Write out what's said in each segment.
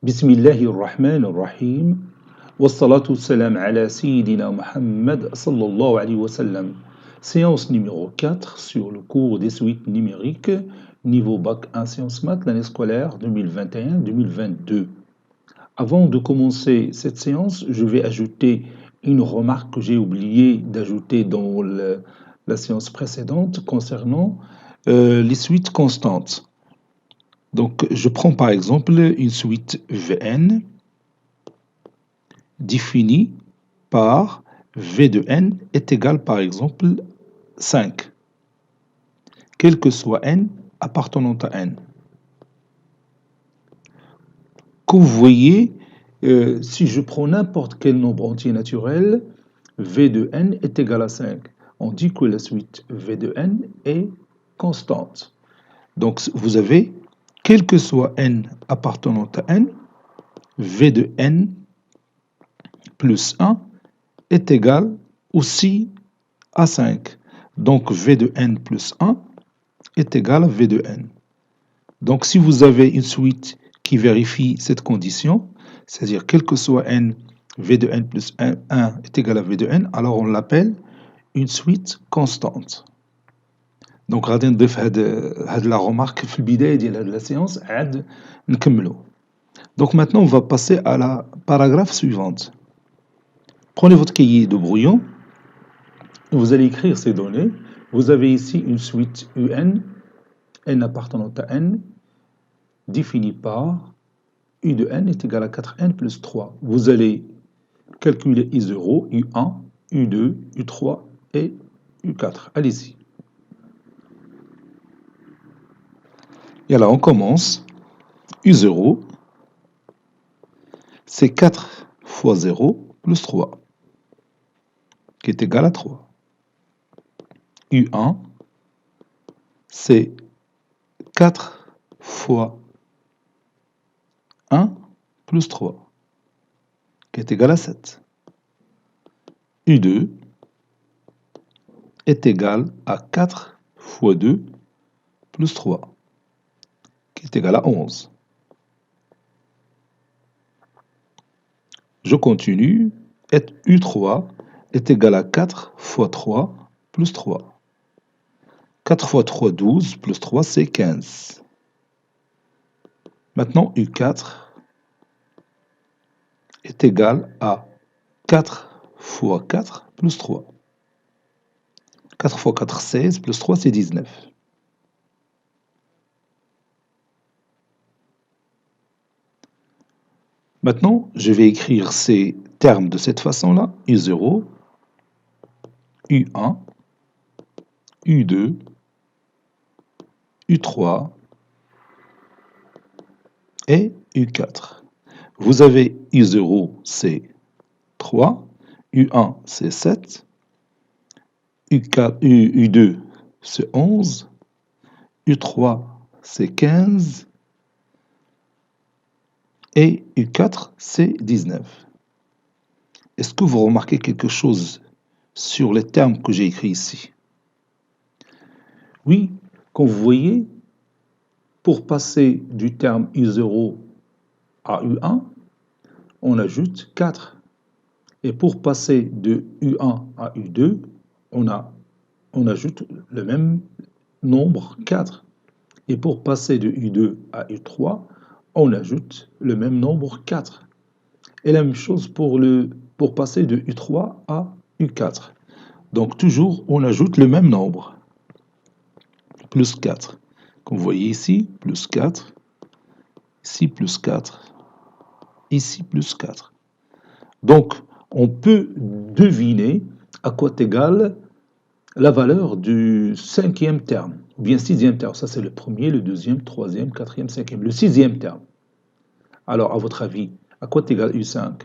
بسم الله الرحمن الرحيم والصلاة والسلام على سيدنا Muhammad sallallahu alayhi wa sallam. Séance numéro 4 sur le cours des suites numériques, niveau bac 1 sciences maths, l'année scolaire 2021-2022. Avant de commencer cette séance, je vais ajouter une remarque que j'ai oublié d'ajouter dans la séance précédente concernant les suites constantes. Donc, je prends par exemple une suite Vn définie par V de n est égal par exemple 5, quel que soit n appartenant à n. Comme vous voyez, si je prends n'importe quel nombre entier naturel, V de n est égal à 5. On dit que la suite V de n est constante. Donc, vous avez, quel que soit n appartenant à n, V de n plus 1 est égal aussi à 5. Donc, V de n plus 1 est égal à V de n. Donc, si vous avez une suite qui vérifie cette condition, c'est-à-dire quel que soit n, V de n plus 1 est égal à V de n, alors on l'appelle une suite constante. Donc, غادي نضيف هاد la remarque في البداية ديال هاد la séance عاد نكملو. Donc maintenant, on va passer à la paragraphe suivante. Prenez votre cahier de brouillon, vous allez écrire ces données. Vous avez ici une suite UN, n appartenant à n, définie par U de n est égal à 4n plus 3. Vous allez calculer I0, U1, U2, U3 et U4. Allez-y. Et là, on commence. U0, c'est 4 fois 0 plus 3, qui est égal à 3. U1, c'est 4 fois 1 plus 3, qui est égal à 7. U2 est égal à 4 fois 2 plus 3, qui est égal à 11. Je continue. Et U3 est égal à 4 fois 3 plus 3. 4 fois 3, 12, plus 3, c'est 15. Maintenant, U4 est égal à 4 fois 4 plus 3. 4 fois 4, 16, plus 3, c'est 19. Maintenant, je vais écrire ces termes de cette façon-là. U0, U1, U2, U3 et U4. Vous avez U0, c'est 3, U1, c'est 7, U2, c'est 11, U3, c'est 15, et U4, c'est 19. Est-ce que vous remarquez quelque chose sur les termes que j'ai écrits ici? Oui, comme vous voyez, pour passer du terme U0 à U1, on ajoute 4. Et pour passer de U1 à U2, on ajoute le même nombre 4. Et pour passer de U2 à U3, on ajoute le même nombre 4. Et la même chose pour passer de U3 à U4. Donc toujours, on ajoute le même nombre. Plus 4. Comme vous voyez ici, plus 4. Ici, plus 4. Ici, plus 4. Donc, on peut deviner à quoi est égale la valeur du cinquième terme, ou bien sixième terme. Ça, c'est le premier, le deuxième, troisième, quatrième, cinquième. Le sixième terme. Alors, à votre avis, à quoi est égal U5?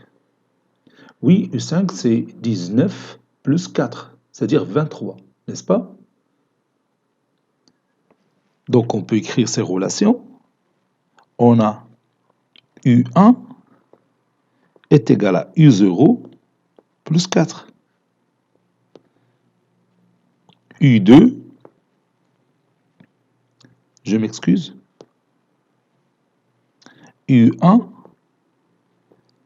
Oui, U5, c'est 19 plus 4, c'est-à-dire 23, n'est-ce pas? Donc, on peut écrire ces relations. On a U1 est égal à U0 plus 4. U2, je m'excuse, U1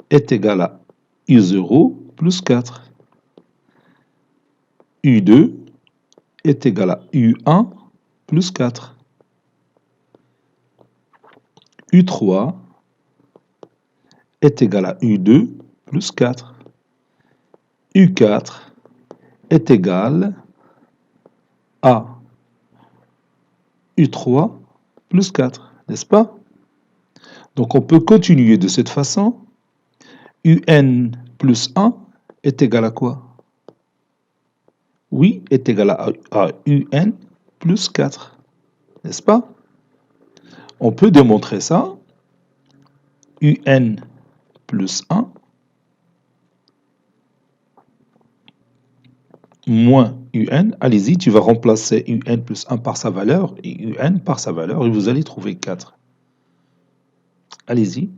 est égal à U0 plus 4. U2 est égal à U1 plus 4. U3 est égal à U2 plus 4. U4 est égal à U3 plus 4, n'est-ce pas? Donc on peut continuer de cette façon. UN plus 1 est égal à quoi? Oui, est égal à UN plus 4, n'est-ce pas? On peut démontrer ça. UN plus 1 moins UN. Allez-y, tu vas remplacer UN plus 1 par sa valeur et UN par sa valeur et vous allez trouver 4. Allez-y.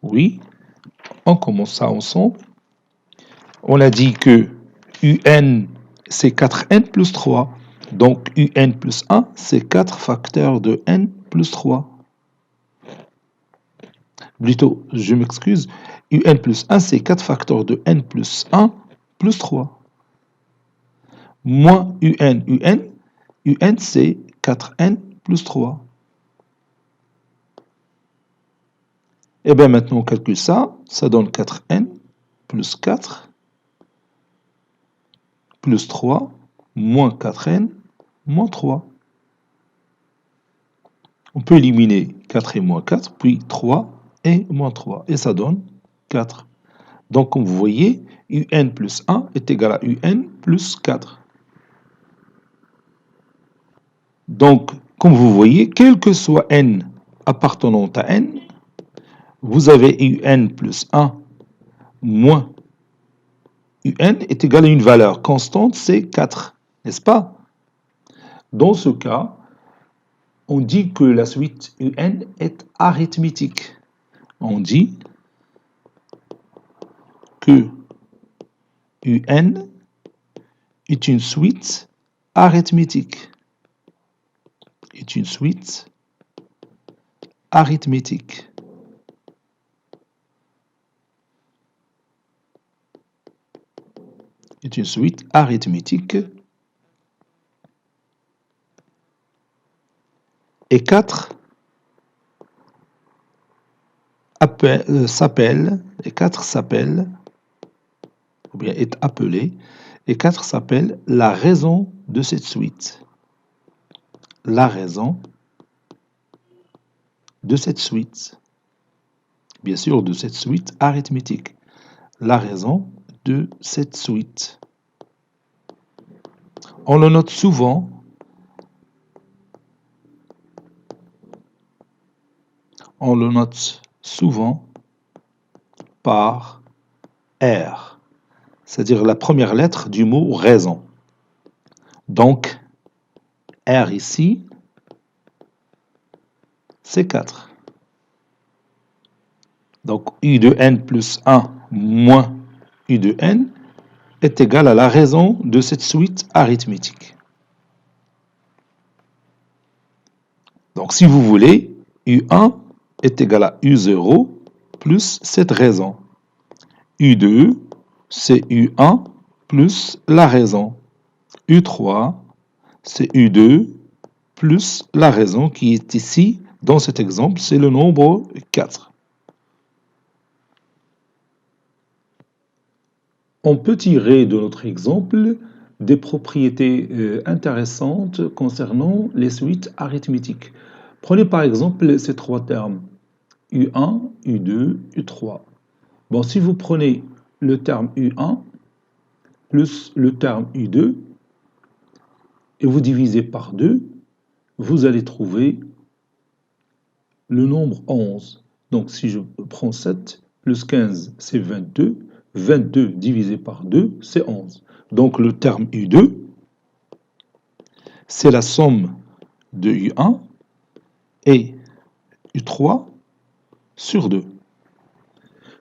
Oui, on commence ça ensemble. On a dit que UN, c'est 4n plus 3. Donc, UN plus 1, c'est 4 facteurs de n plus 3. Plutôt, je m'excuse, UN plus 1, c'est 4 facteurs de n plus 1 plus 3. Moins UN, c'est 4n plus 3. Et bien maintenant, on calcule ça, ça donne 4n plus 4 plus 3 moins 4n moins 3. On peut éliminer 4 et moins 4, puis 3 et moins 3, et ça donne 4. Donc, comme vous voyez, UN plus 1 est égal à UN plus 4. Donc, comme vous voyez, quel que soit n appartenant à n, vous avez UN plus 1 moins UN est égal à une valeur constante, c'est 4, n'est-ce pas? Dans ce cas, on dit que la suite UN est arithmétique. On dit que UN est une suite arithmétique. Est une suite arithmétique. Est une suite arithmétique. Et 4 s'appelle, ou bien est appelé, et 4 s'appelle la raison de cette suite. La raison de cette suite. Bien sûr, de cette suite arithmétique. La raison de cette suite. On le note souvent. On le note souvent par R, c'est-à-dire la première lettre du mot raison. Donc, R ici, c'est 4. Donc, U de n plus 1 moins U de n est égal à la raison de cette suite arithmétique. Donc, si vous voulez, U1 est égal à U0 plus cette raison. U2, c'est U1 plus la raison. U3, c'est U2 plus la raison qui est ici, dans cet exemple, c'est le nombre 4. On peut tirer de notre exemple des propriétés intéressantes concernant les suites arithmétiques. Prenez par exemple ces trois termes, U1, U2, U3. Bon, si vous prenez le terme U1 plus le terme U2 et vous divisez par 2, vous allez trouver le nombre 11. Donc si je prends 7 plus 15, c'est 22. 22 divisé par 2, c'est 11. Donc le terme U2, c'est la somme de U1 et U3 sur 2.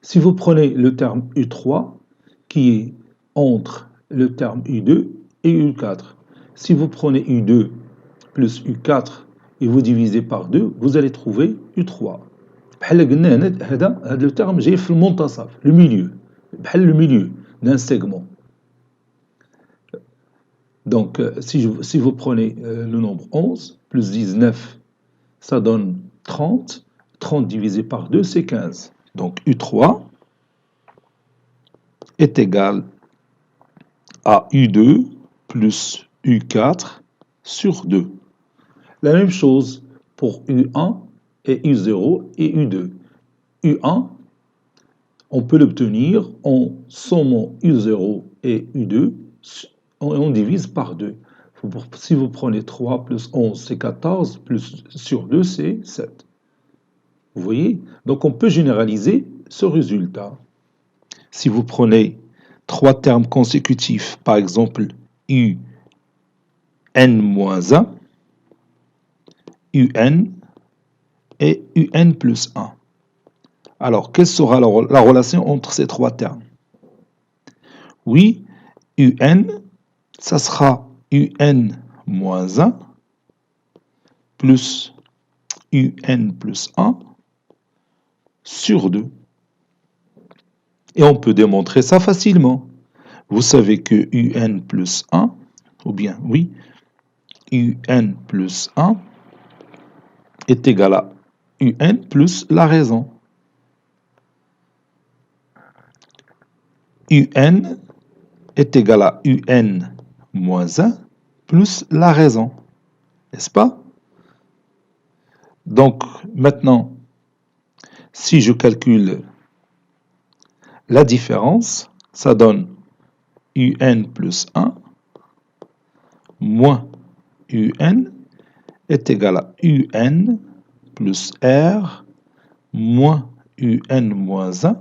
Si vous prenez le terme U3, qui est entre le terme U2 et U4, si vous prenez U2 plus U4 et vous divisez par 2, vous allez trouver U3. بحال قلنا هنا هذا لو تيرم جاي في المنتصف لو ميليو بحال لو ميليو d'un segment. Donc si vous prenez le nombre 11 plus 19 ça donne 30. 30 divisé par 2 c'est 15. Donc U3 est égal à U2 plus U4 sur 2. La même chose pour U1 et U0 et U2. U1, on peut l'obtenir en sommant U0 et U2, on divise par 2. Si vous prenez 3 plus 11, c'est 14, plus sur 2, c'est 7. Vous voyez? Donc on peut généraliser ce résultat. Si vous prenez 3 termes consécutifs, par exemple UN-1, UN et UN plus 1. Alors, quelle sera la relation entre ces 3 termes? Oui, UN, ça sera UN-1 plus UN plus 1 sur 2. Et on peut démontrer ça facilement. Vous savez que UN plus 1, ou bien, oui, UN plus 1 est égal à UN plus la raison. UN est égal à UN moins 1 plus la raison. N'est-ce pas? Donc, maintenant, si je calcule la différence, ça donne UN plus 1 moins UN est égal à UN plus R moins UN moins 1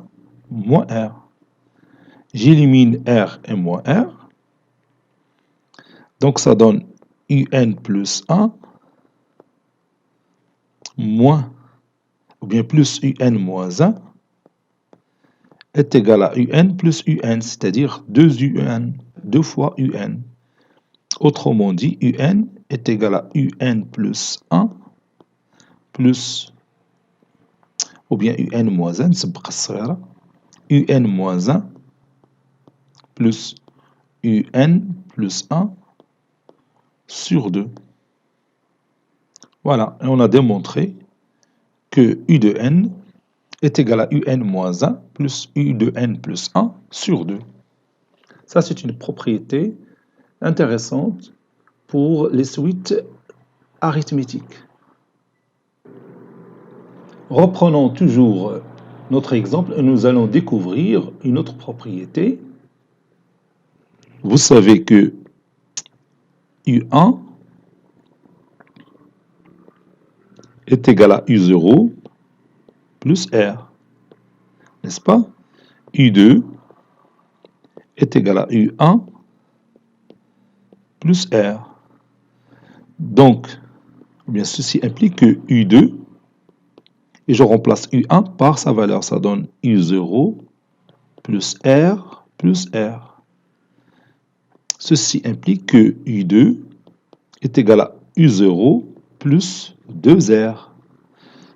moins R. J'élimine R et moins R. Donc ça donne UN plus 1 moins, ou bien plus UN moins 1 est égal à UN plus UN, c'est-à-dire 2 UN, 2 fois UN. Autrement dit, UN est égal à UN plus 1 plus, ou bien UN moins 1, UN moins 1 plus UN plus 1 sur 2. Voilà, et on a démontré que U de n est égal à UN moins 1 plus U de n plus 1 sur 2. Ça, c'est une propriété intéressante pour les suites arithmétiques. Reprenons toujours notre exemple et nous allons découvrir une autre propriété. Vous savez que U1 est égal à U0 plus R, n'est-ce pas? U2 est égal à U1 plus R. Donc, eh bien, ceci implique que U2, et je remplace U1 par sa valeur, ça donne U0 plus R plus R. Ceci implique que U2 est égal à U0 plus 2R,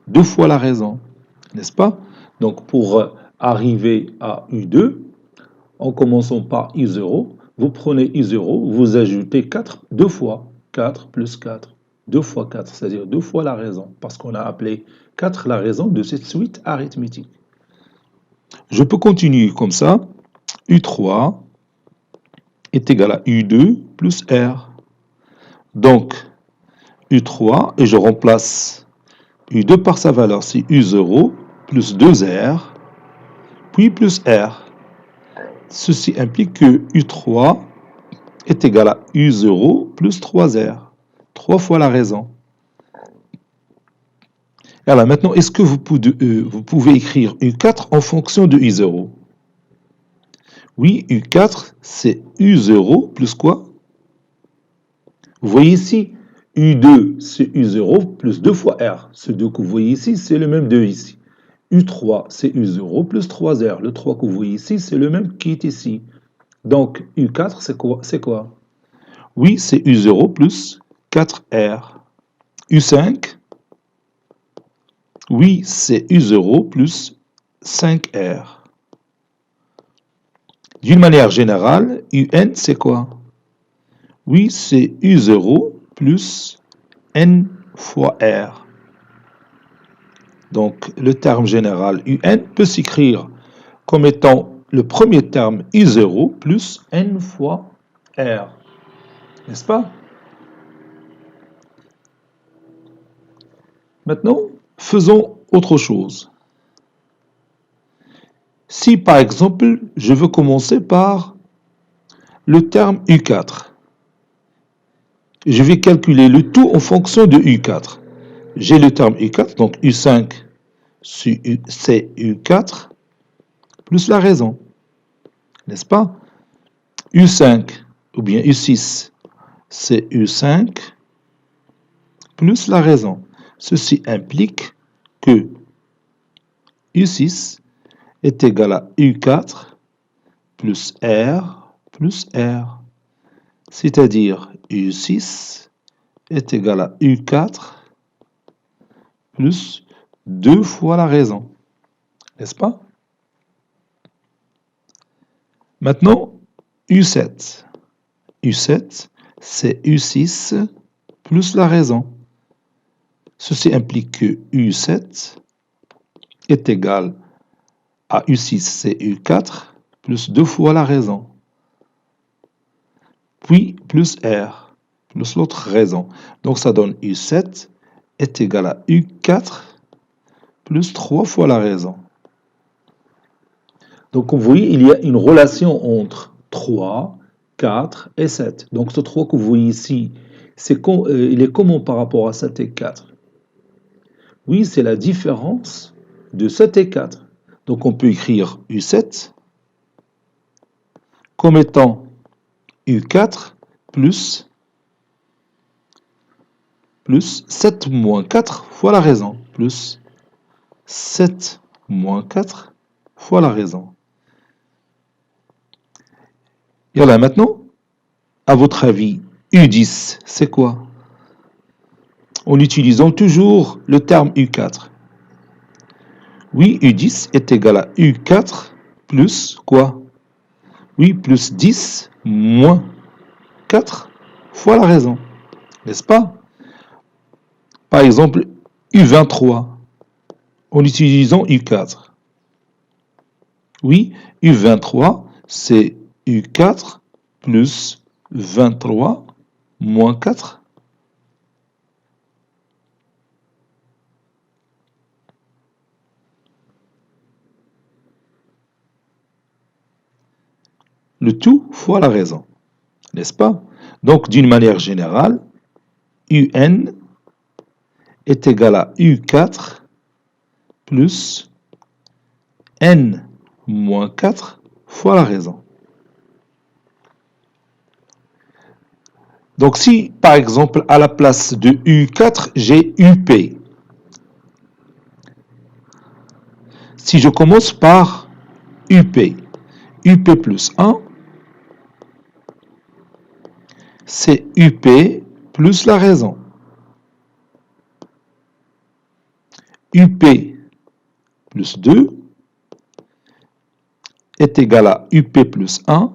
2 fois la raison, n'est-ce pas? Donc pour arriver à U2, en commençant par U0, vous prenez U0, vous ajoutez 4 deux fois, 4 plus 4, 2 fois 4, c'est-à-dire 2 fois la raison, parce qu'on a appelé 4 la raison de cette suite arithmétique. Je peux continuer comme ça, U3 est égal à U2 plus R. Donc, U3, et je remplace U2 par sa valeur, c'est U0 plus 2R, puis plus R. Ceci implique que U3 est égal à U0 plus 3R, 3 fois la raison. Alors maintenant, est-ce que vous pouvez écrire U4 en fonction de U0? Oui, U4, c'est U0 plus quoi? Vous voyez ici, U2, c'est U0 plus 2 fois R. Ce 2 que vous voyez ici, c'est le même 2 ici. U3, c'est U0 plus 3R. Le 3 que vous voyez ici, c'est le même qui est ici. Donc, U4, c'est quoi? Oui, c'est U0 plus 4R. U5, Oui, c'est U0 plus 5R. D'une manière générale, UN, c'est quoi? Oui, c'est U0 plus N fois R. Donc, le terme général UN peut s'écrire comme étant le premier terme U0 plus N fois R. N'est-ce pas? Maintenant, faisons autre chose. Si par exemple, je veux commencer par le terme U4, je vais calculer le tout en fonction de U4. J'ai le terme U4, donc U5 c'est U4 plus la raison, n'est-ce pas? U5 ou bien U6 c'est U5 plus la raison. Ceci implique que U6 est égal à U4 plus R plus R. C'est-à-dire U6 est égal à U4 plus 2 fois la raison. N'est-ce pas? Maintenant, U7. U7, c'est U6 plus la raison. Ceci implique que U7 est égal à U6, c'est U4 plus 2 fois la raison. Puis plus R, plus l'autre raison. Donc ça donne U7 est égal à U4 plus 3 fois la raison. Donc vous voyez, il y a une relation entre 3, 4 et 7. Donc ce 3 que vous voyez ici, il est comment par rapport à 7 et 4? Oui, c'est la différence de 7 et 4. Donc on peut écrire U7 comme étant U4 plus 7 moins 4 fois la raison, plus 7 moins 4 fois la raison. Et voilà, maintenant, à votre avis, U10, c'est quoi? En utilisant toujours le terme U4. Oui, U10 est égal à U4 plus quoi? Oui, plus 10 moins 4 fois la raison. N'est-ce pas? Par exemple, U23 en utilisant U4. Oui, U23, c'est U4 plus 23 moins 4. Le tout fois la raison. N'est-ce pas? Donc, d'une manière générale, UN est égal à U4 plus N moins 4 fois la raison. Donc si, par exemple, à la place de U4, j'ai UP. Si je commence par UP, UP plus 1, c'est UP plus la raison. UP plus 2 est égal à UP plus 1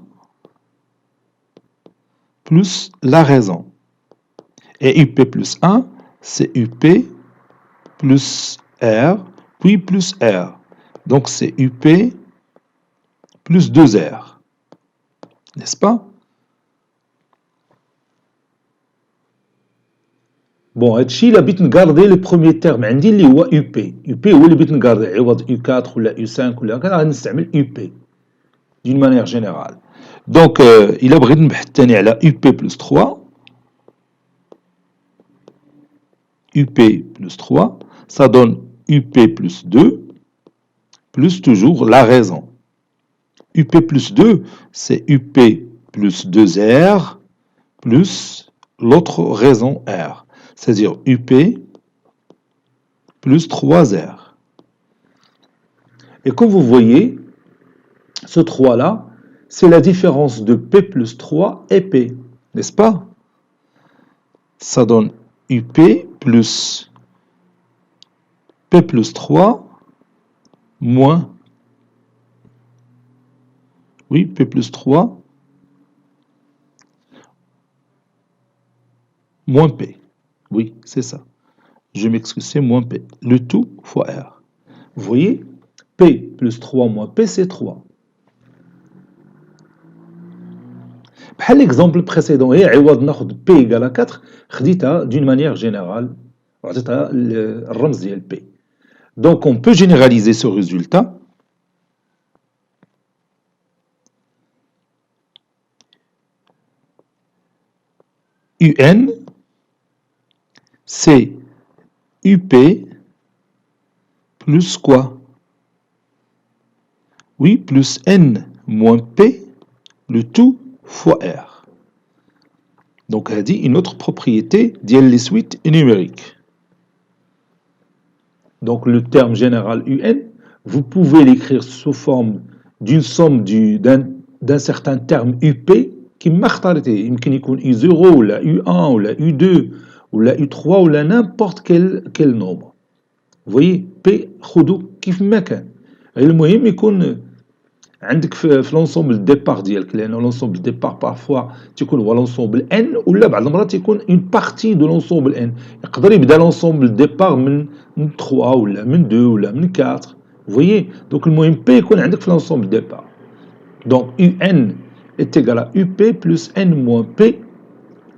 plus la raison. Et UP plus 1, c'est UP plus R, puis plus R. Donc c'est UP plus 2R. N'est-ce pas? Bon, هادشي الا بغيت نكاردي لو بروميير تيرم عندي اللي هو يو بي. يو بي هو اللي بغيت نكاردي عوض يو 4 ولا يو 5 ولا هكا غنستعمل يو بي d'une manière générale. Donc الا بغيت نبحث ثاني على يو بي بلس 3 UP plus 3, ça donne UP plus 2, plus toujours la raison. UP plus 2, c'est UP plus 2R, plus l'autre raison R. C'est-à-dire UP plus 3R. Et comme vous voyez, ce 3-là, c'est la différence de P plus 3 et P, n'est-ce pas? Ça donne UP plus P plus 3 moins, oui, P plus 3 moins P. Oui, c'est ça. Je m'excuse, c'est moins P. Le tout fois R. Vous voyez, P plus 3 moins P, c'est 3. بحال l'exemple précédent, هي عوض ناخذ P égale à 4, خديتها d'une manière générale, وعطيتها الرمز ديال P. Donc on peut généraliser ce résultat. UN, c'est UP plus quoi? Oui, plus N moins P, le tout fois R. Donc, elle dit une autre propriété ديال les suites numériques. Donc, le terme général UN, vous pouvez l'écrire sous forme d'une somme d'un certain terme UP qui اختاريتيه. يمكن يكون U0 ولا U1 ولا U2 ولا U3 ولا n'importe quel nombre. Vous voyez, P خذوا كيف ما كان. المهم يكون عندك في لونسومبل ديبار ديالك، لان لونسومبل ديبار بارفوا تيكون هو لونسومبل ان، ولا بعض المرات تيكون اون بارتي دو لونسومبل ان. يقدر يبدا لونسومبل ديبار من 3 ولا من 2 ولا من 4. فويي دونك المهم بي يكون عندك في لونسومبل ديبار. دونك يو ان est égal à UP plus N moins P,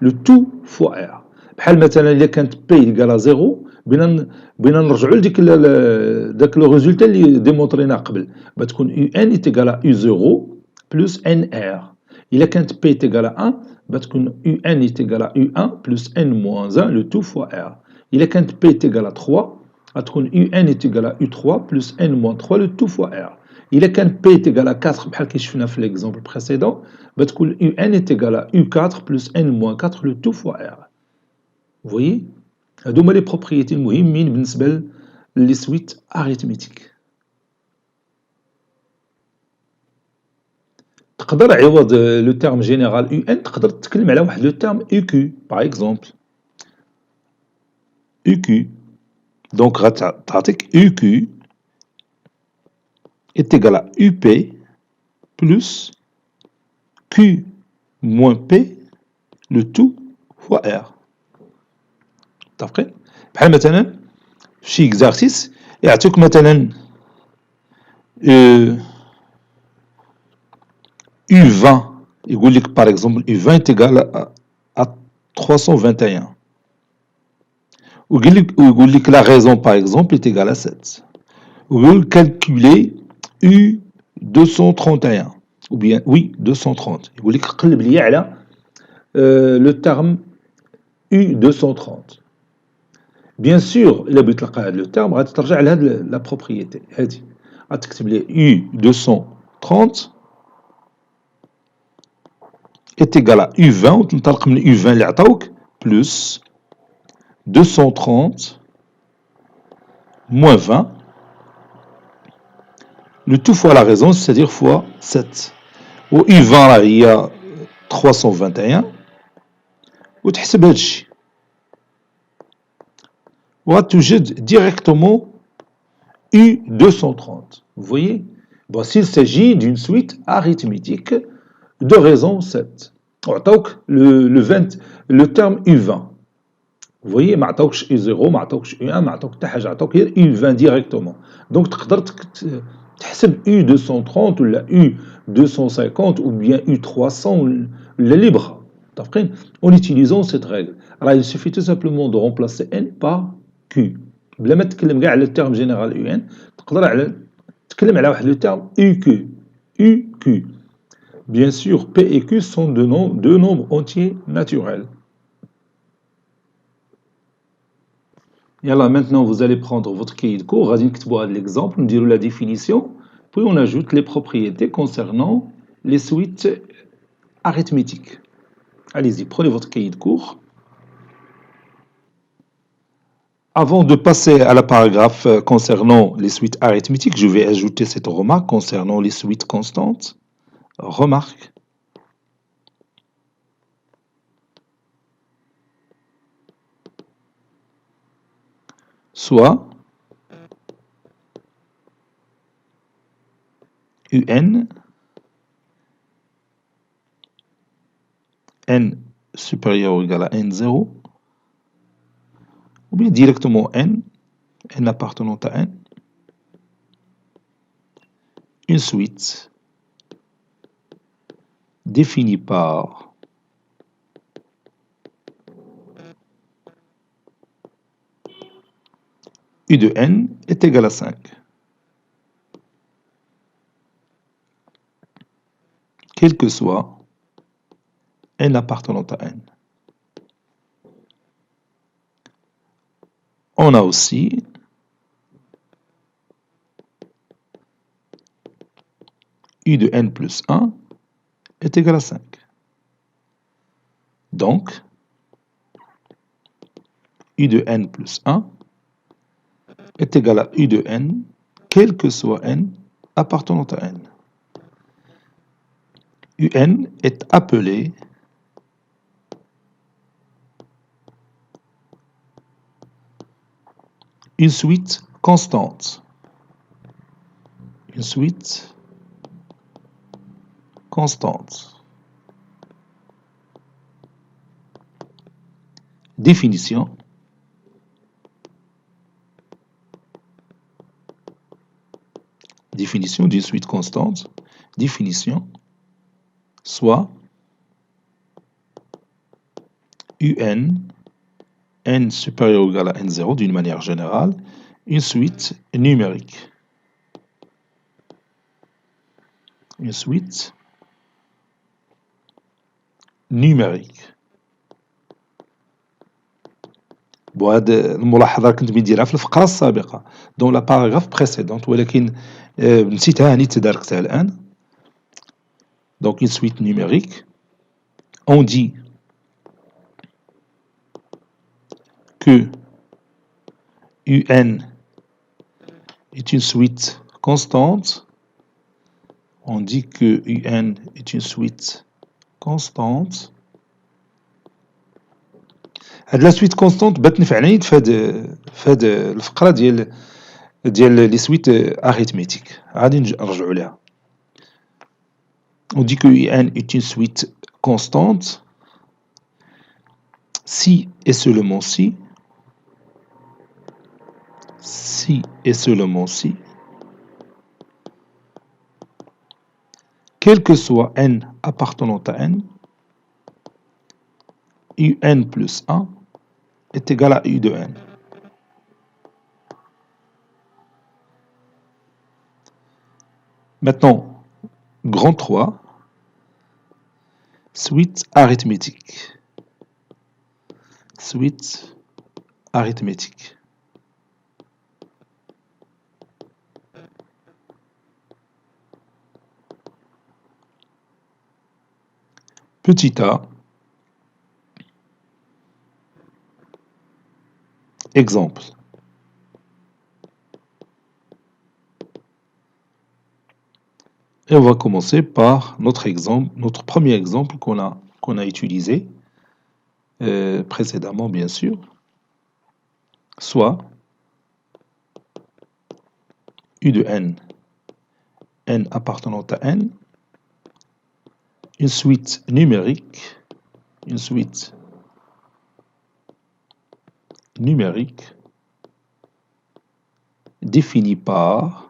le tout fois R. بحال مثلا الا كانت P égale à 0، بغينا نرجعوا لديك داك لو ريزولتا اللي ديمونطرينا قبل، بتكون يو ان est égal à U0 plus NR. الا كانت P est égal à 1، بتكون يو ان est égal à U1 plus N moins 1 le tout fois R. الا كانت P est égal à 3، غتكون يو ان est égal à U3 plus N moins 3 le tout fois R. إلا كان P est égal à 4 بحال كي شفنا في l'exemple précédent، بتكون UN est égal à U4 plus N moins 4 le tout fois R. Vous voyez؟ هادو هما لي بروبريتي المهمين بالنسبة لي سويت أريثميتيك. تقدر عوض لو تيرم جينيرال UN تقدر تتكلم على واحد لو تيرم UQ par exemple. UQ. Donc غتعطيك UQ est égal à UP plus Q moins P le tout fois R. متفقين؟ بحال مثلا في شي اكزارسيس يعطيك مثلا U20، يقول لك par exemple U20 est égal à 321، ويقول لك la raison par exemple est égale à 7، ويقول calculer U231 ou bien oui 230، يقول لك قلب لي على le terme U230. Bien sûr, إلا بغيت تلقى هذا لو تيرم غادي ترجع لهاد لا بروبريتي هادي، غتكتب لي U230 est égal à U20 وتنطلق من U20 اللي عطاوك plus 230 moins 20 le tout fois la raison, c'est-à-dire fois 7. و U20 راه هي 321 وتحسب هاد الشيء وغتوجد directement U230. Vous voyez? Bon, s'il s'agit d'une suite arithmétique de raison 7. عطاوك le terme U20. Vous voyez, ما عطاوكش U0، ما عطاوكش U1، ما عطاوك حتى حاجه، عطاوك غير U20 directement. Donc تقدر تحسب U230 ولا U250 ou bien U300 ولا اللي بغا. متفقين؟ En utilisant cette règle. Alors il suffit tout simplement de remplacer N par Q. بلا ما تتكلم كاع على التيرم جينيرال UN، تقدر تتكلم على واحد لو تيرم UQ. UQ. Bien sûr, P et Q sont deux nombres entiers naturels. Et là, maintenant, vous allez prendre votre cahier de cours, غادي نكتبوا هذا l'exemple, نديروا la définition, puis on ajoute les propriétés concernant les suites arithmétiques. Allez-y, prenez votre cahier de cours. Avant de passer à la paragraphe concernant les suites arithmétiques, je vais ajouter cette remarque concernant les suites constantes. Remarque. Soit UN, n supérieur ou égal à n0, ou bien directement n appartenant à n, une suite définie par U de n est égal à 5. Quel que soit n appartenant à n. On a aussi U de n plus 1 est égal à 5. Donc, U de n plus 1 est égal à U de n, quel que soit n appartenant à n. UN est appelé une suite constante. Une suite constante. Définition. Définition d'une suite constante. Définition. Soit UN, n supérieur ou égal à n0 d'une manière générale, une suite numérique. Une suite numérique. وهذا الملاحظه كنت مديرها في الفقره السابقه دون لا باراغراف بريسيدونت ولكن نسيتها هاني تداركتها الان. Donc une suite numérique, on dit que UN est une suite constante. On dit que UN est une suite constante. هاد لا سويت كونستانت بات نفعني فهاد الفقره ديال لي سويت اريثميتيك غادي نرجعوا ليها. On dit que UN est une suite constante si et seulement si et seulement si quel que soit n appartenant à n, UN plus 1 est égal à U de n. Maintenant, grand 3, suite arithmétique. Suite arithmétique. Petit a, exemple. Et on va commencer par notre exemple, notre premier exemple qu'on a utilisé précédemment, bien sûr. Soit U de n, n appartenant à n, une suite numérique, définie par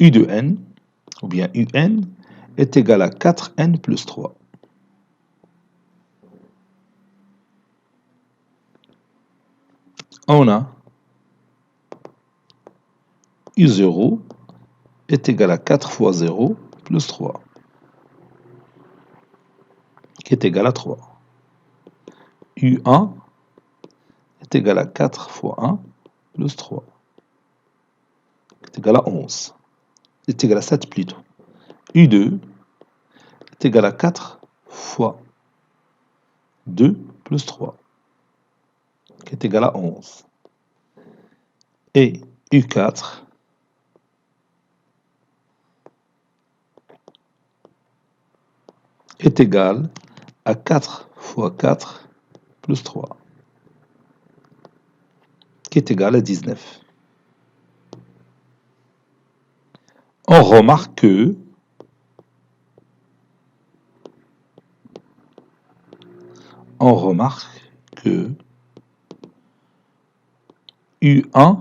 U de n, ou bien UN, est égal à 4n plus 3. On a U0 est égal à 4 fois 0 plus 3, qui est égal à 3. U1 est égal à 4 fois 1 plus 3, qui est égal à 11. Est égal à 7 plutôt. U2 est égal à 4 fois 2 plus 3, qui est égal à 11. Et U4 est égal à 4 fois 4 plus 3, qui est égal à 19. On remarque que U1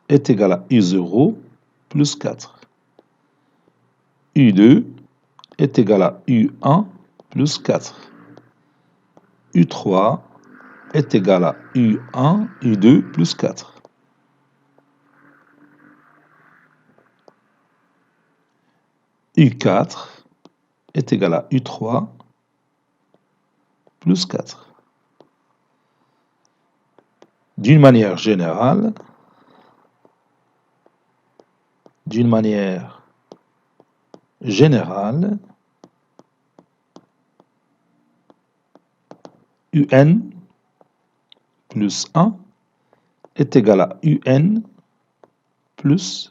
est égal à U0 plus 4. U2 est égal à U1 plus 4. U3 est égal à U1, U2 plus 4. U4 est égal à U3 plus 4. D'une manière générale, UN plus 1 est égal à UN plus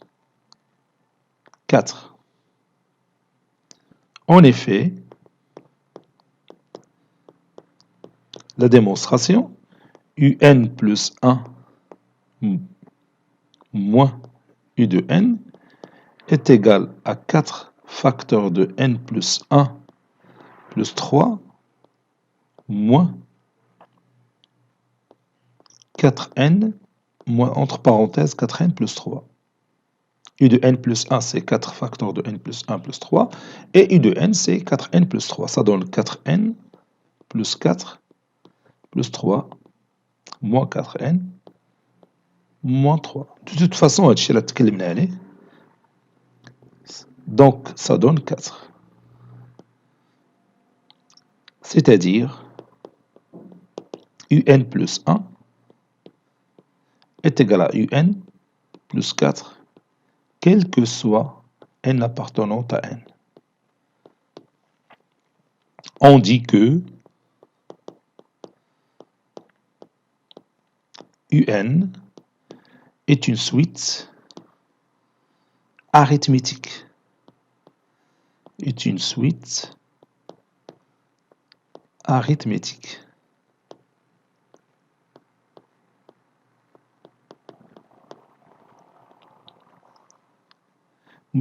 4. En effet, la démonstration UN plus 1 moins U de N est égal à 4 facteurs de N plus 1 plus 3 moins 4N moins entre parenthèses 4N plus 3. U de N plus 1 c'est 4 facteurs de N plus 1 plus 3 et U de N c'est 4N plus 3. Ça donne 4N plus 4 plus 3 moins 4N moins 3. De toute façon, donc ça donne 4. C'est-à-dire UN plus 1 est égal à UN plus 4, quel que soit N appartenant à N. On dit que UN est une suite arithmétique.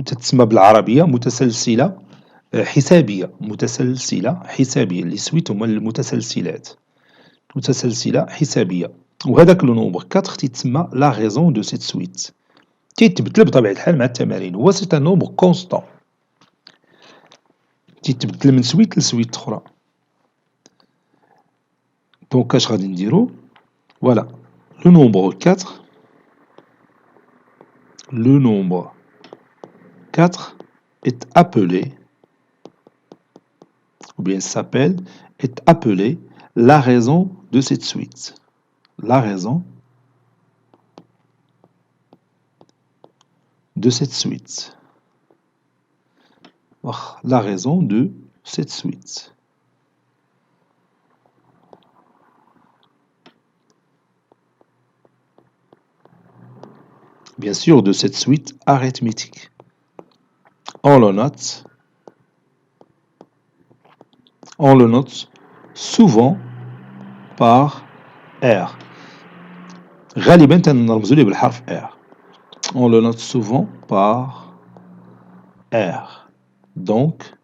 تسمى بالعربية متسلسلة حسابية. لي سويت هما المتسلسلات متسلسلة حسابية. وهذاك لو نومبر 4 تيتسمى لا ريزون دو سيت سويت. تيتبدل بطبيعة الحال مع التمارين. هو سي ان نومبر كونستون تيتبدل من سويت لسويت أخرى. دونك اش غادي نديرو؟ فوالا لو نومبر 4 est appelé, ou bien s'appelle, est appelé la raison de cette suite. La raison de cette suite. La raison de cette suite. Bien sûr, de cette suite arithmétique. On le note souvent par R. غالبا تنرمزو ليه بالحرف R. On le note souvent par R. Donc,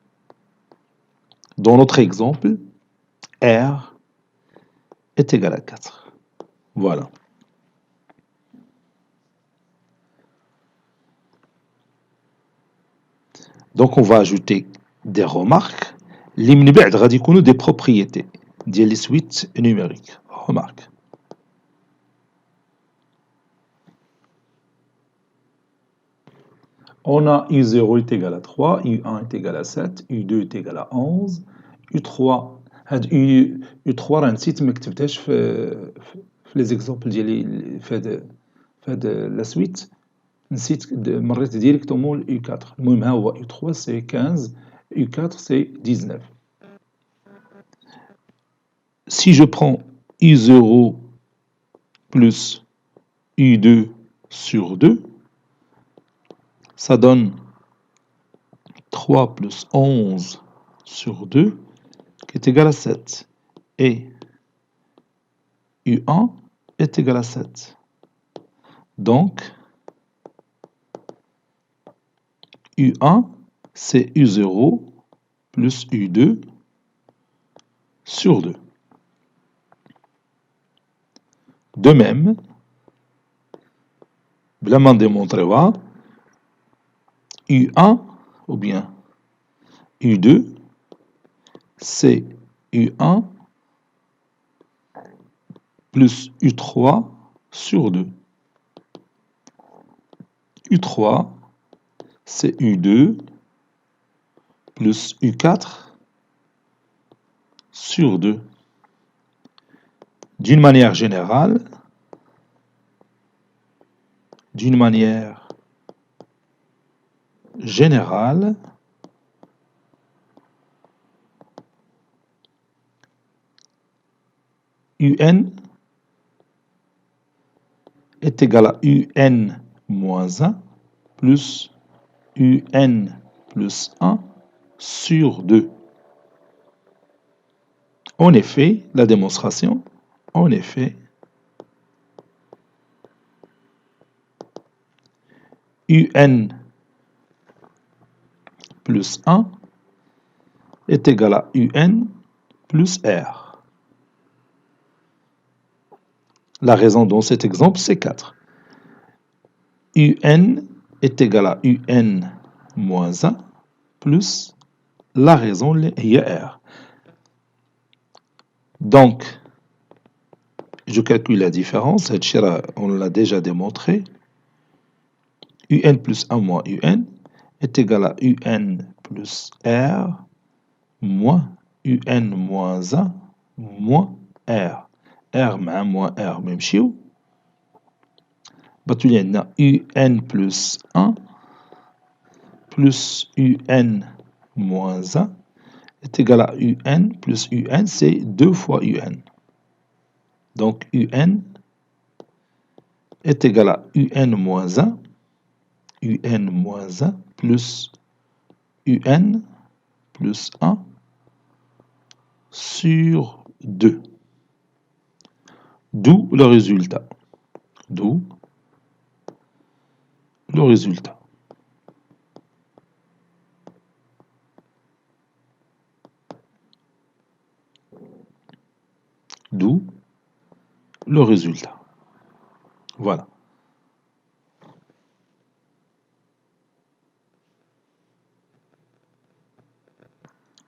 dans notre exemple, R est égal à 4. Voilà. Donc, on va ajouter des remarques. اللي من بعد غادي يكونوا des propriétés ديال les suites numériques. Remarque. On a U0 est égal à 3, U1 est égal à 7, U2 est égal à 11, U3 هاد U3 راه نسيت ما كتبتهاش في لي زيكزامبل ديالي في هاد لا سويت نسيت مريت ديريكتومون ل U4. المهم ها هو U3 سي 15, U4 c'est 19. Si je prends U0 plus U2 sur 2, ça donne 3 plus 11 sur 2 qui est égal à 7. Et U1 est égal à 7. Donc, U1, c'est U0 plus U2 sur 2. De même, bla démontrer U1 ou bien U2, c'est U1 plus U3 sur 2. U3, c'est U2 plus U4 sur 2. D'une manière générale, UN est égal à UN moins 1 plus UN plus 1 sur 2. En effet, la démonstration, en effet, UN plus 1 est égal à UN plus R. La raison dans cet exemple, c'est 4. UN est égal à UN moins 1 plus la raison est R. Donc, je calcule la différence, on l'a déjà démontré. UN plus 1 moins UN est égal à UN plus R moins UN moins 1 moins R. R moins R même chiot. Il y a UN plus 1 plus UN moins 1 est égal à UN plus UN, c'est 2 fois UN. Donc UN est égal à UN moins 1 plus UN plus 1 sur 2. D'où le résultat. D'où le résultat. D'où le résultat. Voilà.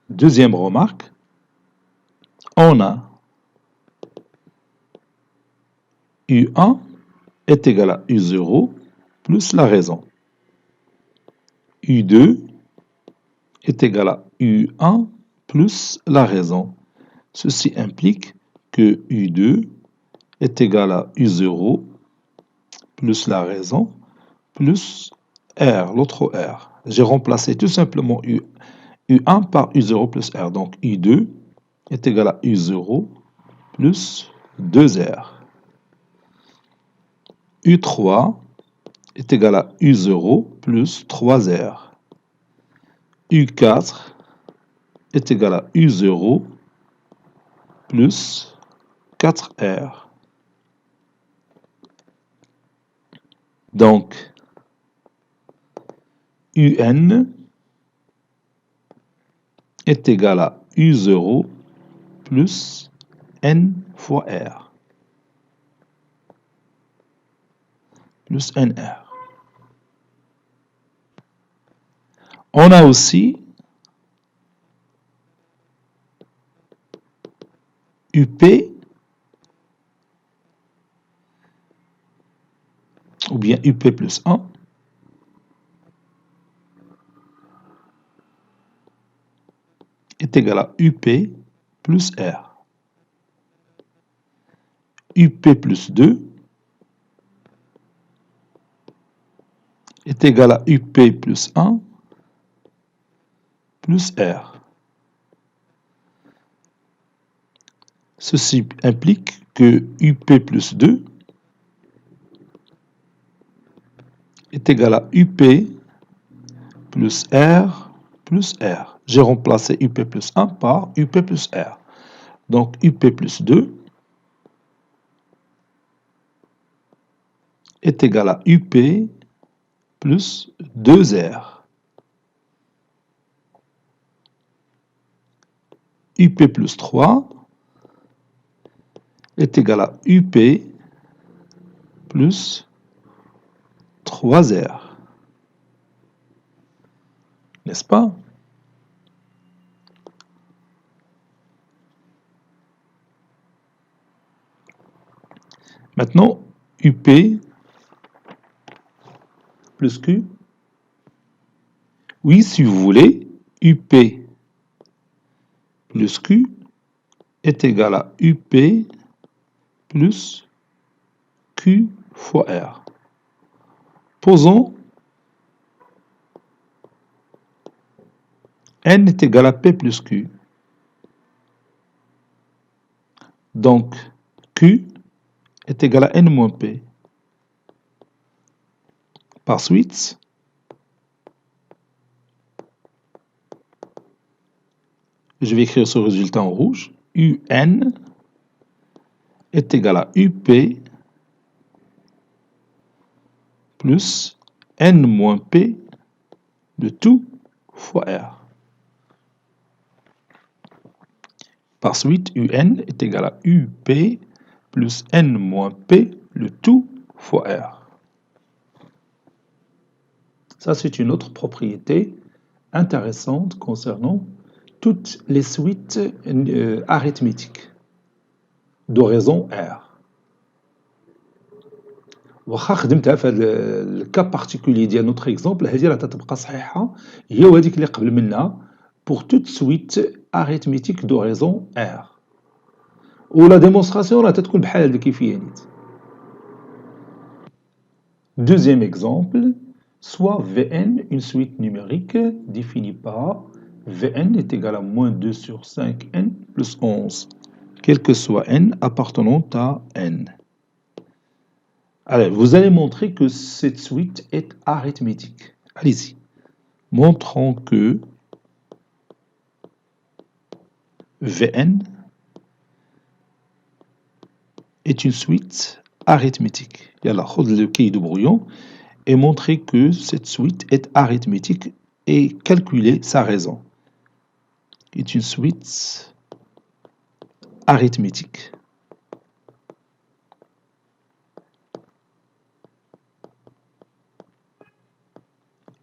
Deuxième remarque, on a U1 est égal à U0 plus la raison. U2 est égal à U1 plus la raison. Ceci implique que U2 est égal à U0 plus la raison plus R, l'autre R. J'ai remplacé tout simplement U1 par U0 plus R. Donc U2 est égal à U0 plus 2R. U3 est égal à U0 plus 3R. U4 est égal à U0 plus 4R. Donc, UN est égal à U0 plus N fois R. Plus NR. On a aussi UP ou bien UP plus 1 est égal à UP plus R. UP plus 2 est égal à UP plus 1 plus R. Ceci implique que UP plus 2 est égal à UP plus R plus R. J'ai remplacé UP plus 1 par UP plus R. Donc UP plus 2 est égal à UP plus 2R. UP plus 3 est égal à UP plus 3R. N'est-ce pas? Maintenant, UP plus Q. Oui, si vous voulez, UP plus Q est égal à UP plus Q fois R. Posons N est égal à P plus Q. Donc, Q est égal à N moins P. Par suite, je vais écrire ce résultat en rouge. UN est égal à UP plus N moins P de tout fois R. Par suite, UN est égal à UP plus N moins P le tout fois R. Ça, c'est une autre propriété intéressante concernant toutes les suites arithmétiques d'oraison R. واخا خدمتها في هذا الكا بارتيكولي ديال نوتر اكزومبل، هذه راه تتبقى صحيحه هي وهذيك اللي قبل منها pour toute suite arithmétique d'oraison R. ولا ديمونستراسيون راه تتكون بحال هذه الكيفيه نيت. Deuxième exemple, soit Vn une suite numérique définie par Vn est égal à moins 2 sur 5n plus 11, quel que soit n appartenant à n. Alors, vous allez montrer que cette suite est arithmétique. Allez-y. Montrons que Vn est une suite arithmétique. Yalla, khod le cahier de brouillon et montrer que cette suite est arithmétique et calculer sa raison. Est une suite arithmétique.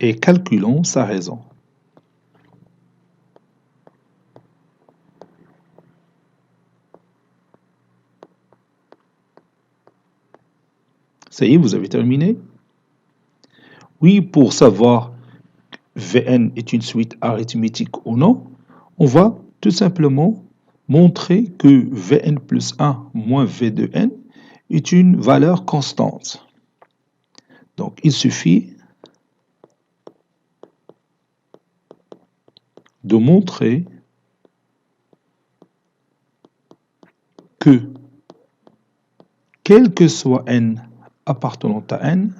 Et calculons sa raison. Ça y est, vous avez terminé? Oui, pour savoir Vn est une suite arithmétique ou non, on va tout simplement montrer que Vn plus 1 moins V de n est une valeur constante. Donc, il suffit de montrer que, quel que soit n appartenant à n,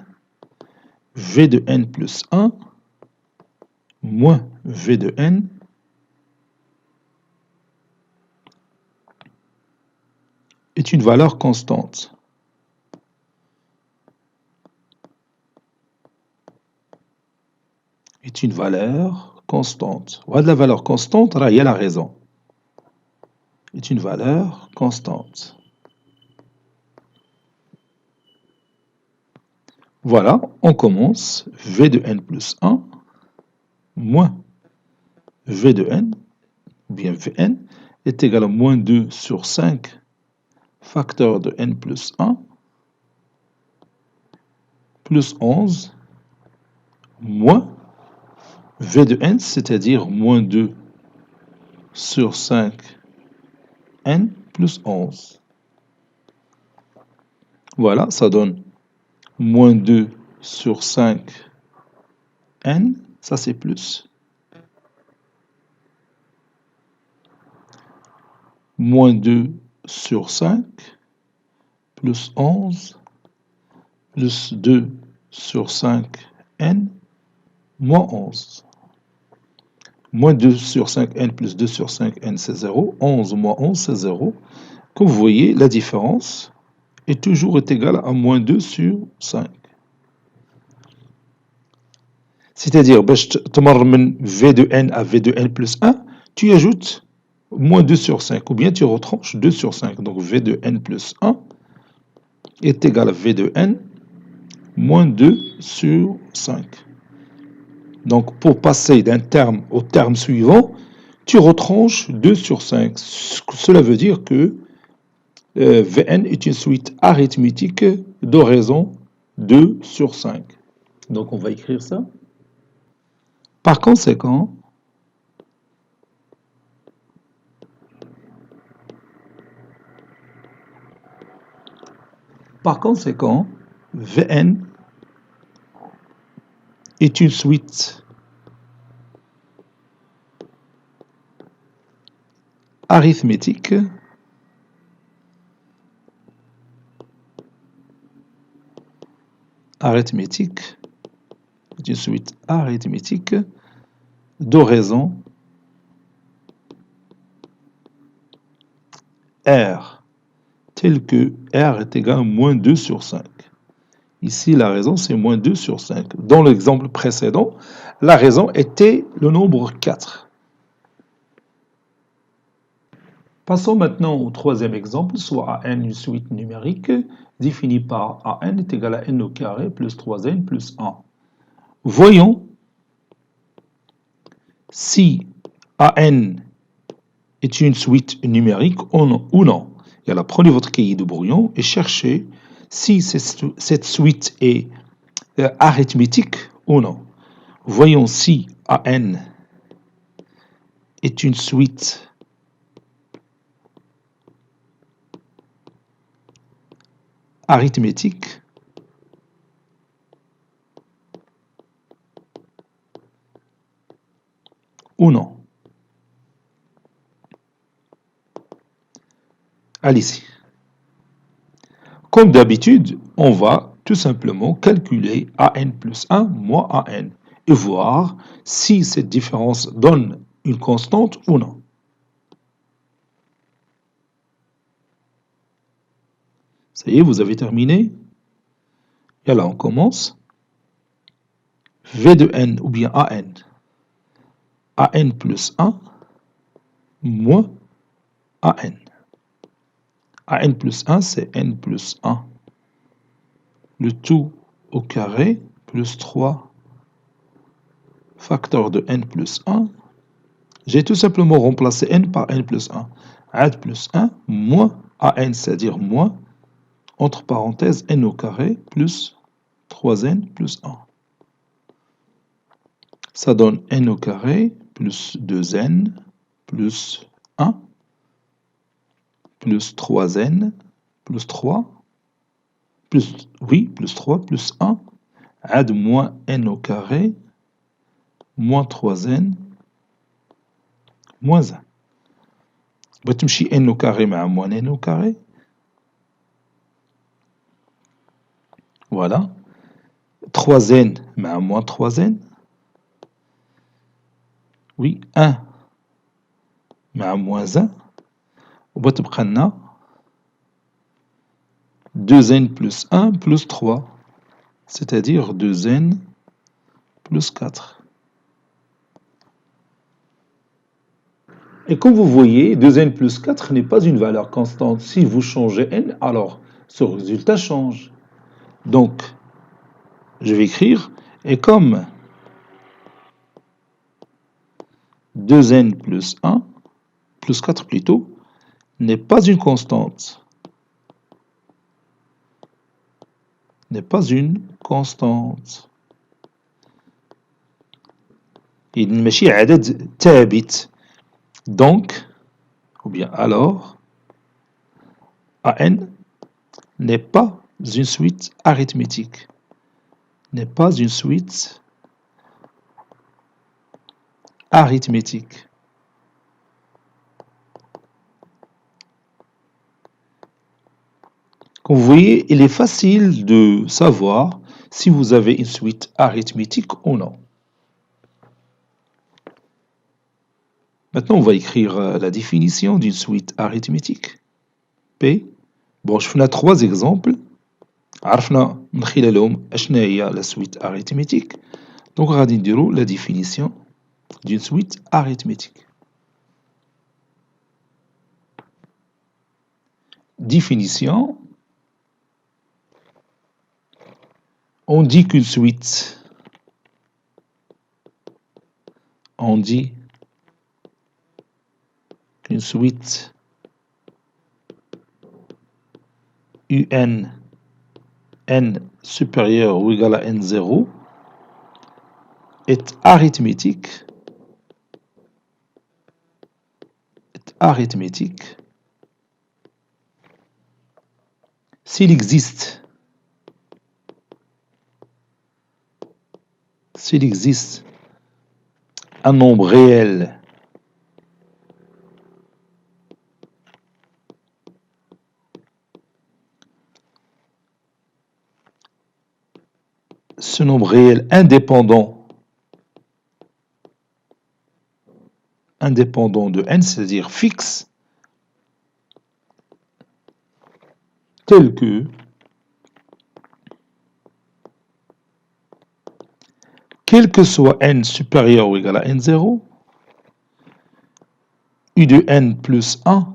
V de n plus 1 moins V de n est une valeur constante. Est une valeur constante. Voilà, la valeur constante, là, il y a la raison. Est une valeur constante. Voilà, on commence. V de n plus 1 moins V de n, ou bien Vn, est égal à moins 2 sur 5 facteur de n plus 1 plus 11 moins V de n, c'est-à-dire moins 2 sur 5 n plus 11. Voilà, ça donne moins 2 sur 5 n, ça c'est plus. Moins 2 sur 5 plus 11 plus 2 sur 5 n moins 11. Moins 2 sur 5n plus 2 sur 5n, c'est 0. 11 moins 11, c'est 0. Comme vous voyez, la différence est toujours égal à moins 2 sur 5. C'est-à-dire, باش تمر من V de n à V de n plus 1, tu ajoutes moins 2 sur 5, ou bien tu retranches 2 sur 5. Donc V de n plus 1 est égal à V de n moins 2 sur 5. Donc pour passer d'un terme au terme suivant, tu retranches 2 sur 5. Cela veut dire que Vn est une suite arithmétique d'oraison 2 sur 5. Donc on va écrire ça. Par conséquent, Vn est une suite arithmétique d'une suite arithmétique d'oraison R, telle que R est égal à moins 2 sur 5. Ici, la raison, c'est moins 2 sur 5. Dans l'exemple précédent, la raison était le nombre 4. Passons maintenant au troisième exemple, soit AN, une suite numérique définie par AN est égal à n au carré plus 3n plus 1. Voyons si AN est une suite numérique ou non. Et alors, prenez votre cahier de brouillon et cherchez si cette suite est arithmétique ou non. Voyons si AN est une suite arithmétique ou non. Allez-y. Comme d'habitude, on va tout simplement calculer AN plus 1 moins AN et voir si cette différence donne une constante ou non. Ça y est, vous avez terminé. Et là, on commence. V de n ou bien AN. AN plus 1 moins AN. AN plus 1, c'est n plus 1. Le tout au carré plus 3 facteur de n plus 1. J'ai tout simplement remplacé n par n plus 1. AD plus 1 moins AN, c'est-à-dire moins, entre parenthèses, n au carré plus 3n plus 1. Ça donne n au carré plus 2n plus 1 plus 3n plus 3 plus 3 plus 1 عاد moins n au carré moins 3n moins 1. بغيت تمشي n au carré مع moins n au carré. Voilà. 3n مع moins 3n. Oui, 1 مع moins 1. وبتبقى لنا 2n plus 1 plus 3, c'est-à-dire 2n plus 4. Et comme vous voyez, 2n plus 4 n'est pas une valeur constante. Si vous changez n, alors ce résultat change. Donc, je vais écrire, et comme 2n plus 1, plus 4 plutôt, n'est pas une constante. N'est pas une constante. Il ماشي عدد ثابت. Donc, ou bien alors, AN n'est pas une suite arithmétique. N'est pas une suite arithmétique. Comme vous voyez, il est facile de savoir si vous avez une suite arithmétique ou non. Maintenant, on va écrire la définition d'une suite arithmétique. P, Bon, je fais 3 exemples. عرفنا من خلالهم اشنا هي la suite arithmétique. Donc غادي نديرو la définition d'une suite arithmétique. Définition. On dit qu'une suite, on dit qu'une suite UN n supérieur ou égal à n0 est arithmétique s'il existe un nombre réel ce nombre réel indépendant de n, c'est-à-dire fixe, tel que quel que soit n supérieur ou égal à n0, u de n plus 1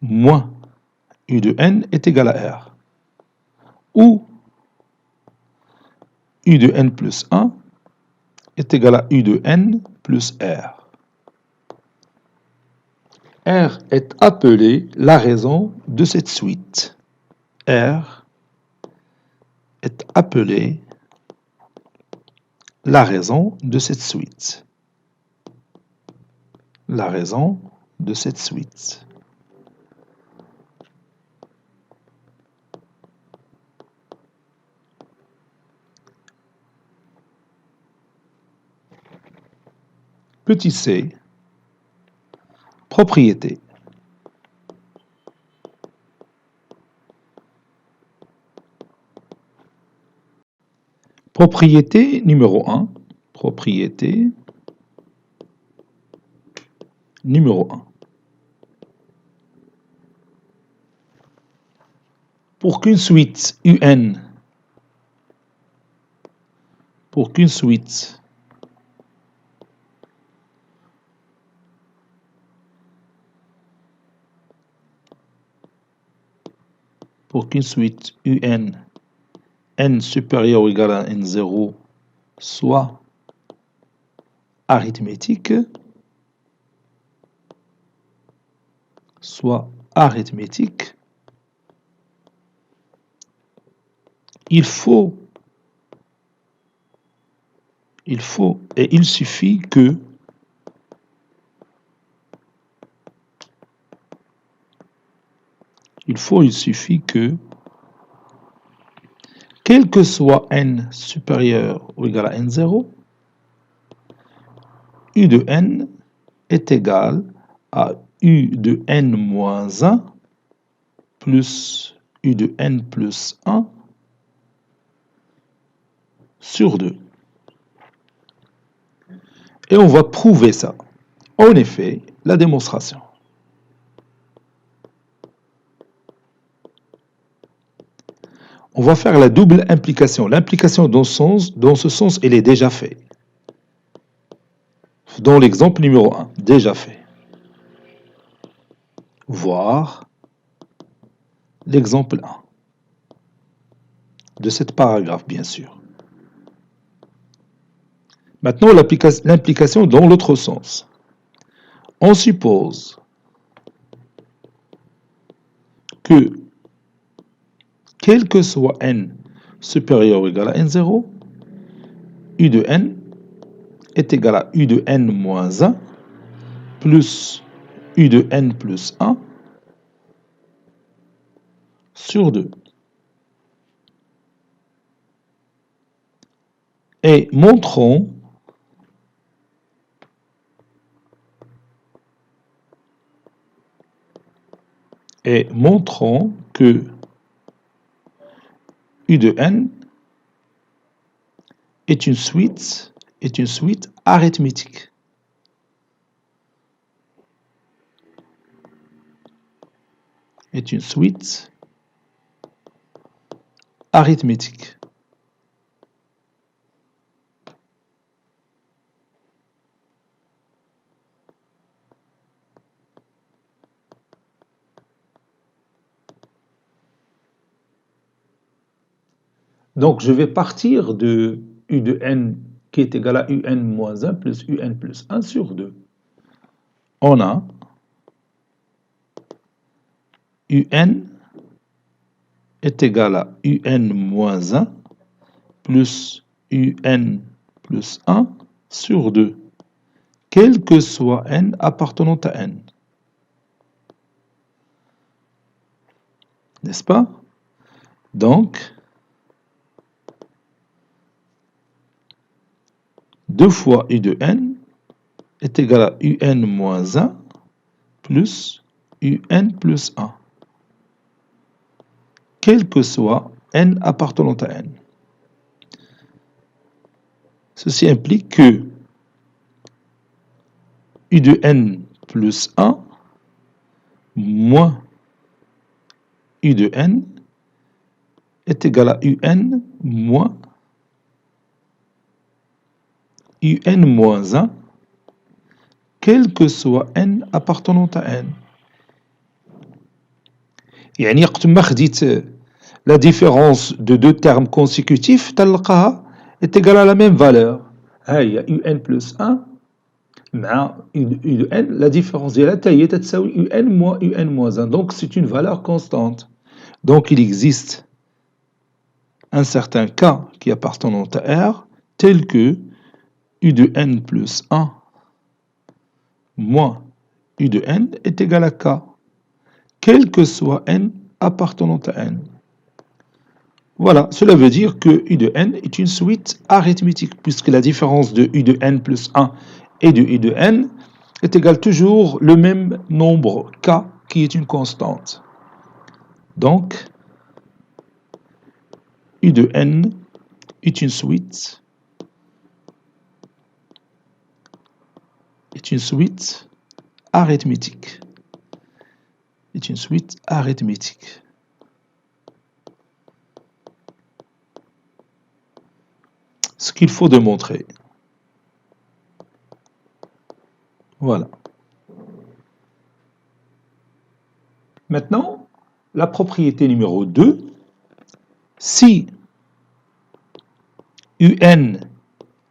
moins u de n est égal à r. Ou u de n plus 1 est égal à u de n plus r. R est appelé la raison de cette suite. R est appelé la raison de cette suite. La raison de cette suite. Petit c, propriété. Propriété numéro 1. Propriété numéro 1. Pour qu'une suite UN, pour qu'une suite UN n supérieur ou égal à n0 soit arithmétique, il faut et il suffit que quel que soit n supérieur ou égal à n0, u de n est égal à u de n moins 1 plus u de n plus 1 sur 2. Et on va prouver ça. En effet, la démonstration. On va faire la double implication. L'implication dans ce sens, elle est déjà faite. Dans l'exemple numéro 1, déjà fait. Voir l'exemple 1 de cette paragraphe, bien sûr. Maintenant, l'implication dans l'autre sens. On suppose que quel que soit n supérieur ou égal à n0, u de n est égal à u de n moins 1 plus u de n plus 1 sur 2. Et montrons que u de n est une suite arithmétique. est une suite arithmétique. Donc, je vais partir de U de n qui est égal à UN moins 1 plus UN plus 1 sur 2. On a UN est égal à UN moins 1 plus UN plus 1 sur 2, quel que soit n appartenant à n. N'est-ce pas? Donc, 2 fois U de n est égal à UN moins 1 plus UN plus 1, quel que soit n appartenant à n. Ceci implique que U de n plus 1 moins U de n est égal à UN moins UN moins 1, quel que soit n appartenant à n. يعني وقت ما خديت la différence de deux termes consécutifs تلقاها est égale à la même valeur. ها هي UN plus 1 مع U de n, la différence ديالها حتى هي تتساوي UN moins UN moins 1. Donc c'est une valeur constante. Donc il existe un certain cas qui appartenant à R tel que U de n plus 1 moins U de n est égal à K, quel que soit n appartenant à n. Voilà, cela veut dire que U de n est une suite arithmétique, puisque la différence de U de n plus 1 et de U de n est égale toujours le même nombre K qui est une constante. Donc, U de n est une suite arithmétique. Est une suite arithmétique. Ce qu'il faut démontrer. Voilà. Maintenant, la propriété numéro 2, si UN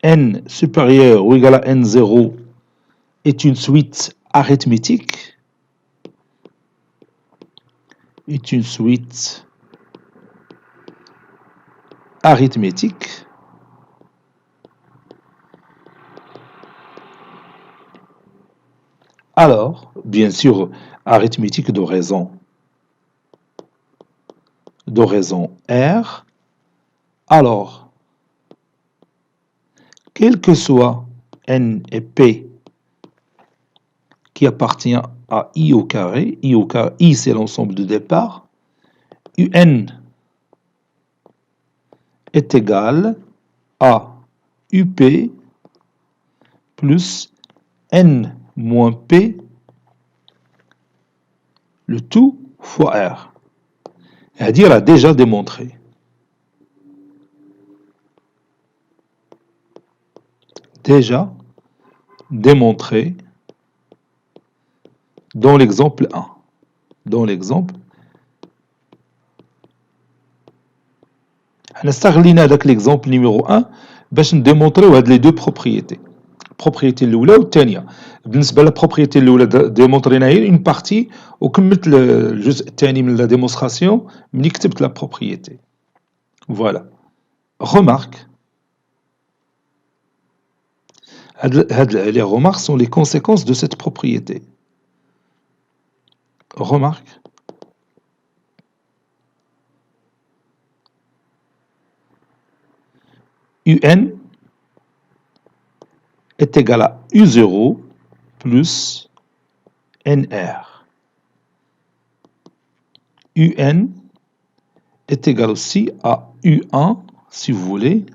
n supérieur ou égal à n0 est une suite arithmétique, alors, bien sûr, arithmétique de raison R, alors, quel que soit n et p qui appartient à I au carré, I c'est l'ensemble de départ, UN est égal à UP plus N moins P, le tout fois R. C'est-à-dire, a déjà démontré. Dans l'exemple 1. On a استغلينا l'exemple numéro 1 باش نديمونطريو هاد les deux propriétés. البروبريتي الاولى والثانيه. بالنسبه للبروبريتي الاولى ديمونطرينا هي اون بارتي وكملت الجزء الثاني من لا ديمونستراسيون ملي كتبت لا بروبريتي. فوالا. Remarque. Les remarques sont les conséquences de cette propriété. Remarque. UN est égal à U0 plus NR. UN est égal aussi à U1, si vous voulez,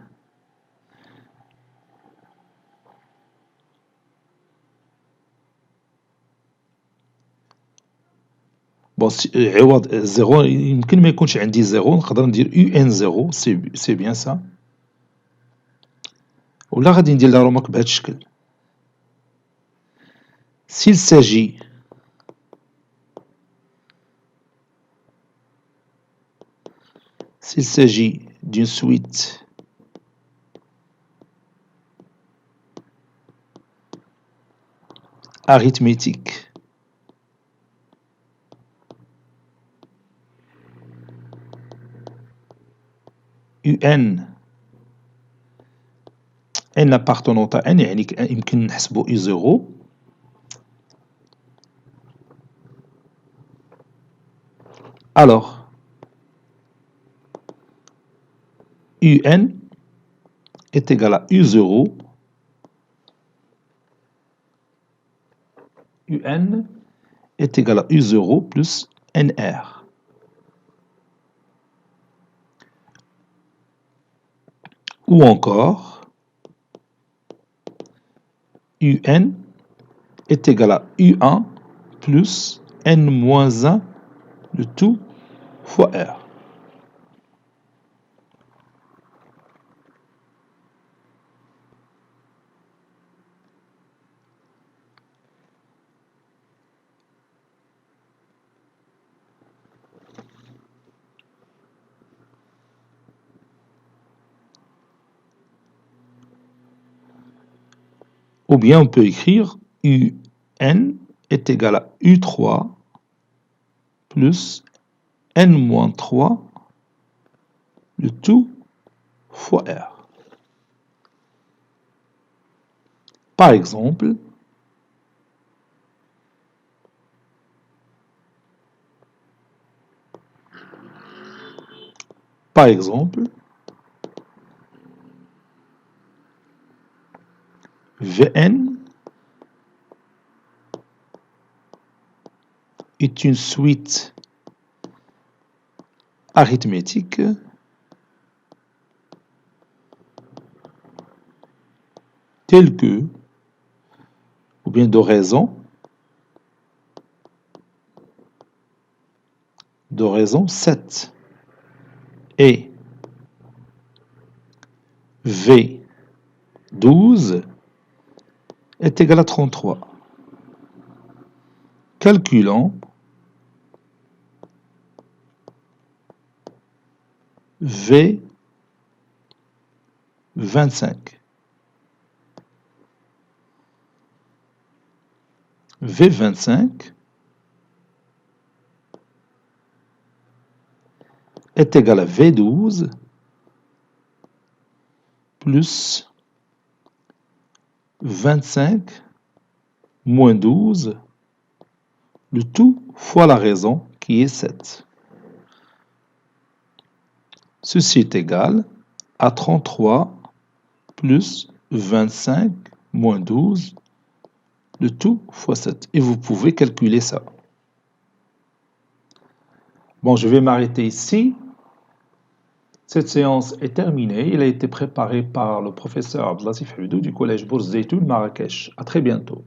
Bon, عوض 0 يمكن ما يكونش عندي 0 نقدر ندير UN0 سي بيان سا ولا غادي ندير لا رومارك بهذا الشكل. S'il s'agit d'une suite arithmétique UN n appartenant à n يعني يمكن نحسبو U0 alors UN est égal à U0 UN est égal à U0 plus NR. Ou encore, UN est égal à U1 plus N-1 le tout fois R. Ou bien on peut écrire UN est égal à U3 plus N-3 le tout fois R. Par exemple, Vn est une suite arithmétique telle que, ou bien d'oraison 7 et V12 est égal à 33. Calculons V25. V25 est égal à V12 plus 25 moins 12, le tout fois la raison qui est 7. Ceci est égal à 33 plus 25 moins 12, le tout fois 7. Et vous pouvez calculer ça. Bon, je vais m'arrêter ici. Cette séance est terminée. Elle a été préparée par le professeur Abdelatif Hudou du collège Bourse Zeytoun Marrakech. À très bientôt.